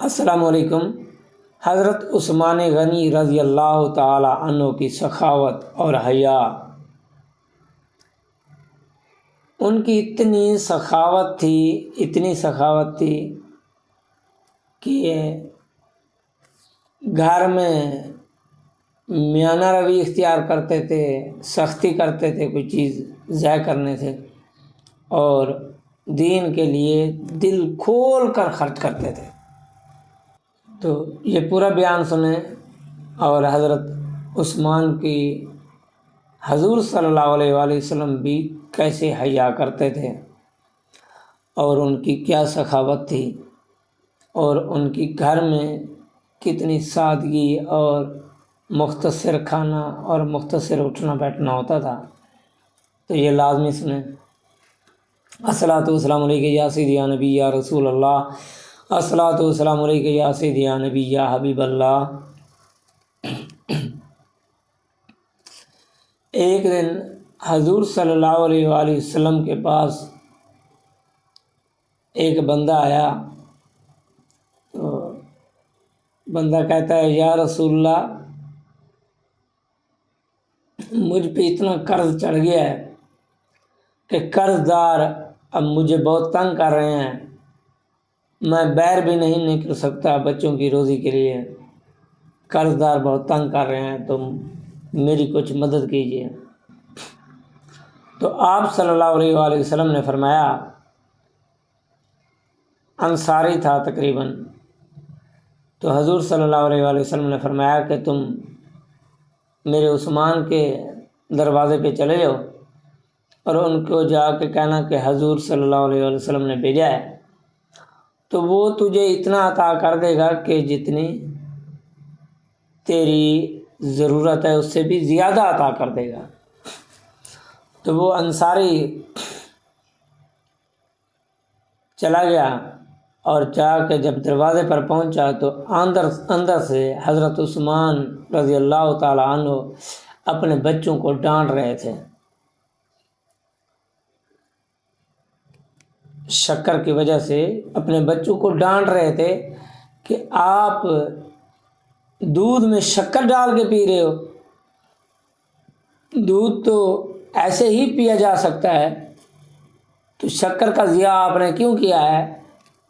السلام علیکم۔ حضرت عثمان غنی رضی اللہ تعالی عنہ کی سخاوت اور حیا، ان کی اتنی سخاوت تھی کہ گھر میں میانہ روی اختیار کرتے تھے، سختی کرتے تھے کوئی چیز ضائع کرنے سے، اور دین کے لیے دل کھول کر خرچ کرتے تھے۔ تو یہ پورا بیان سنیں، اور حضرت عثمان کی حضور صلی اللہ علیہ وآلہ وسلم بھی کیسے حیا کرتے تھے، اور ان کی کیا سخاوت تھی، اور ان کی گھر میں کتنی سادگی اور مختصر کھانا اور مختصر اٹھنا بیٹھنا ہوتا تھا۔ تو یہ لازمی سنیں۔ الصلاۃ والسلام علیک یا سیدی یا نبی یا رسول اللہ، الصلاۃ والسلام علیک یا سیدی یا نبی یا حبیب اللہ۔ ایک دن حضور صلی اللہ علیہ وآلہ وسلم کے پاس ایک بندہ آیا، تو بندہ کہتا ہے یا رسول اللہ، مجھ پہ اتنا قرض چڑھ گیا ہے کہ قرض دار اب مجھے بہت تنگ کر رہے ہیں، میں بیر بھی نہیں نکل سکتا بچوں کی روزی کے لیے، قرض دار بہت تنگ کر رہے ہیں، تو میری کچھ مدد کیجیے۔ تو آپ صلی اللہ علیہ وآلہ وسلم نے فرمایا، انصاری تھا تقریباً، تو حضور صلی اللہ علیہ وآلہ وسلم نے فرمایا کہ تم میرے عثمان کے دروازے پہ چلے جاؤ اور ان کو جا کے کہنا کہ حضور صلی اللہ علیہ وآلہ وسلم نے بھیجا ہے، تو وہ تجھے اتنا عطا کر دے گا کہ جتنی تیری ضرورت ہے اس سے بھی زیادہ عطا کر دے گا۔ تو وہ انصاری چلا گیا، اور جا کے جب دروازے پر پہنچا تو اندر سے حضرت عثمان رضی اللہ تعالی عنہ اپنے بچوں کو ڈانٹ رہے تھے، شکر کی وجہ سے اپنے بچوں کو ڈانٹ رہے تھے کہ آپ دودھ میں شکر ڈال کے پی رہے ہو، دودھ تو ایسے ہی پیا جا سکتا ہے، تو شکر کا ضیاع آپ نے کیوں کیا ہے؟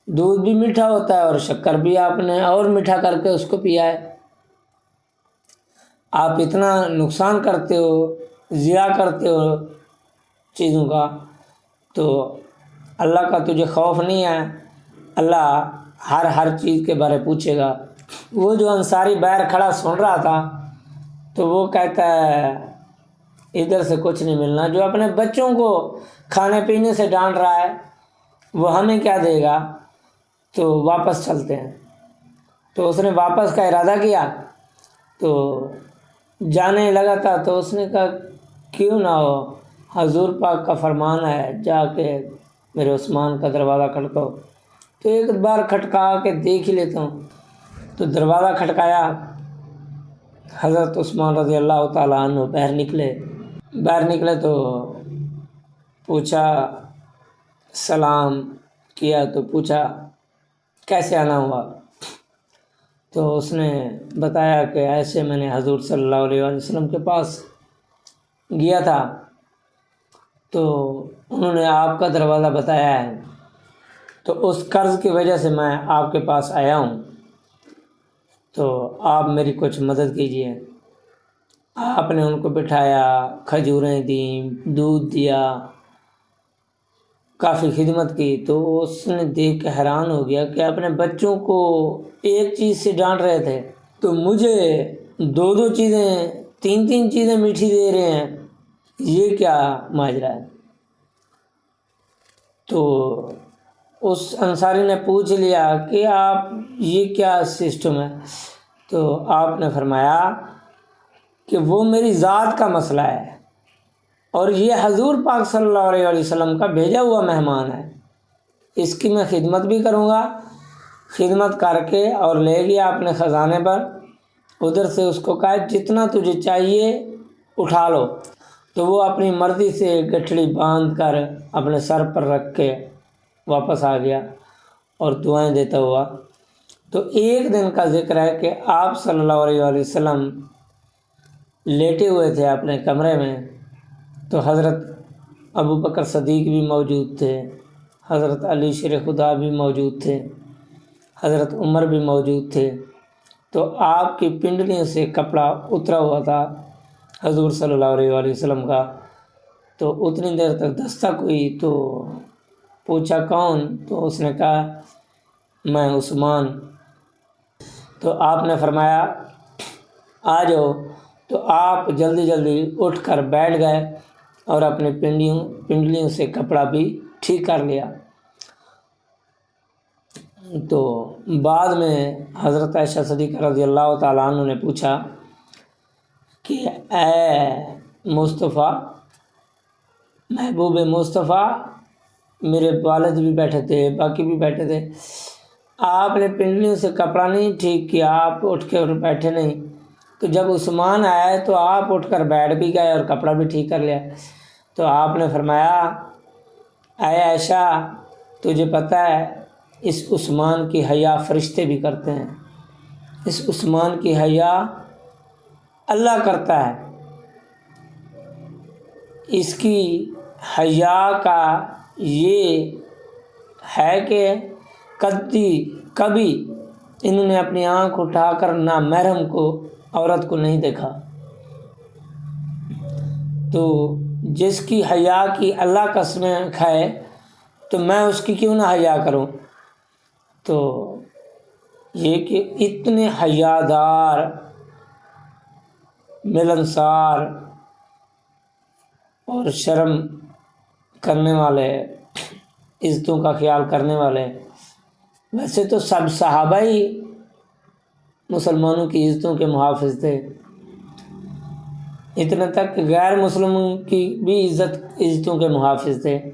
دودھ بھی میٹھا ہوتا ہے اور شکر بھی آپ نے اور میٹھا کر کے اس کو پیا ہے۔ آپ اتنا نقصان کرتے ہو، ضیاع کرتے ہو چیزوں کا، تو اللہ کا تجھے خوف نہیں ہے؟ اللہ ہر چیز کے بارے پوچھے گا۔ وہ جو انصاری باہر کھڑا سن رہا تھا، تو وہ کہتا ہے ادھر سے کچھ نہیں ملنا، جو اپنے بچوں کو کھانے پینے سے ڈانٹ رہا ہے وہ ہمیں کیا دے گا، تو واپس چلتے ہیں۔ تو اس نے واپس کا ارادہ کیا، تو جانے لگا تھا، تو اس نے کہا کیوں نہ ہو، حضور پاک کا فرمان ہے جا کے میرے عثمان کا دروازہ کھٹکاؤ، تو ایک بار کھٹکا کے دیکھ ہی لیتا ہوں۔ تو دروازہ کھٹکایا، حضرت عثمان رضی اللہ تعالیٰ عنہ باہر نکلے تو پوچھا، سلام کیا، تو پوچھا کیسے آنا ہوا، تو اس نے بتایا کہ ایسے میں نے حضور صلی اللہ علیہ وسلم کے پاس گیا تھا، تو انہوں نے آپ کا دروازہ بتایا ہے، تو اس قرض کی وجہ سے میں آپ کے پاس آیا ہوں، تو آپ میری کچھ مدد کیجیے۔ آپ نے ان کو بٹھایا، کھجوریں دیں، دودھ دیا، کافی خدمت کی۔ تو اس نے دیکھ کے حیران ہو گیا کہ اپنے بچوں کو ایک چیز سے ڈانٹ رہے تھے، تو مجھے دو چیزیں، تین چیزیں میٹھی دے رہے ہیں، یہ کیا ماجرا ہے؟ تو اس انصاری نے پوچھ لیا کہ آپ یہ کیا سسٹم ہے؟ تو آپ نے فرمایا کہ وہ میری ذات کا مسئلہ ہے، اور یہ حضور پاک صلی اللہ علیہ وآلہ وسلم کا بھیجا ہوا مہمان ہے، اس کی میں خدمت بھی کروں گا، خدمت کر کے اور لے گیا اپنے خزانے پر، ادھر سے اس کو کہا جتنا تجھے چاہیے اٹھا لو، تو وہ اپنی مرضی سے گٹھڑی باندھ کر اپنے سر پر رکھ کے واپس آ گیا، اور دعائیں دیتا ہوا تو ایک دن کا ذکر ہے کہ آپ صلی اللہ علیہ وآلہ وسلم لیٹے ہوئے تھے اپنے کمرے میں، تو حضرت ابو بکر صدیق بھی موجود تھے، حضرت علی شیر خدا بھی موجود تھے، حضرت عمر بھی موجود تھے۔ تو آپ کی پنڈلیوں سے کپڑا اترا ہوا تھا حضور صلی اللہ علیہ وآلہ وسلم کا۔ تو اتنی دیر تک دستک ہوئی تو پوچھا کون؟ تو اس نے کہا میں عثمان۔ تو آپ نے فرمایا آ جاؤ۔ تو آپ جلدی جلدی اٹھ کر بیٹھ گئے اور اپنے پنڈلیوں سے کپڑا بھی ٹھیک کر لیا۔ تو بعد میں حضرت عائشہ صدیقہ رضی اللہ تعالیٰ عنہ نے پوچھا کہ اے مصطفیٰ، محبوب مصطفیٰ، میرے والد بھی بیٹھے تھے، باقی بھی بیٹھے تھے، آپ نے پنڈلیوں سے کپڑا نہیں ٹھیک کیا، آپ اٹھ کے بیٹھے نہیں۔ تو جب عثمان آیا تو آپ اٹھ کر بیٹھ بھی گئے اور کپڑا بھی ٹھیک کر لیا۔ تو آپ نے فرمایا اے عائشہ، تجھے پتہ ہے اس عثمان کی حیا فرشتے بھی کرتے ہیں، اس عثمان کی حیا اللہ کرتا ہے۔ اس کی حیا کا یہ ہے کہ کبھی انہوں نے اپنی آنکھ اٹھا کر نامحرم کو، عورت کو نہیں دیکھا۔ تو جس کی حیا کی اللہ قسمیں کھائے تو میں اس کی کیوں نہ حیا کروں؟ تو یہ کہ اتنے حیادار، ملنسار اور شرم کرنے والے، عزتوں کا خیال کرنے والے، ویسے تو سب صحابہ ہی مسلمانوں کی عزتوں کے محافظ تھے، اتنے تک کہ غیر مسلموں کی بھی عزتوں کے محافظ تھے۔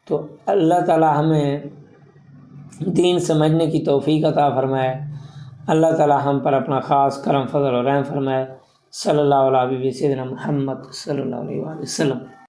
تو اللہ تعالی ہمیں دین سمجھنے کی توفیق عطا فرمائے، اللہ تعالی ہم پر اپنا خاص کرم فضل اور رحم فرمائے۔ صلی اللہ علیہ سیدنا محمد صلی اللہ علیہ وسلم۔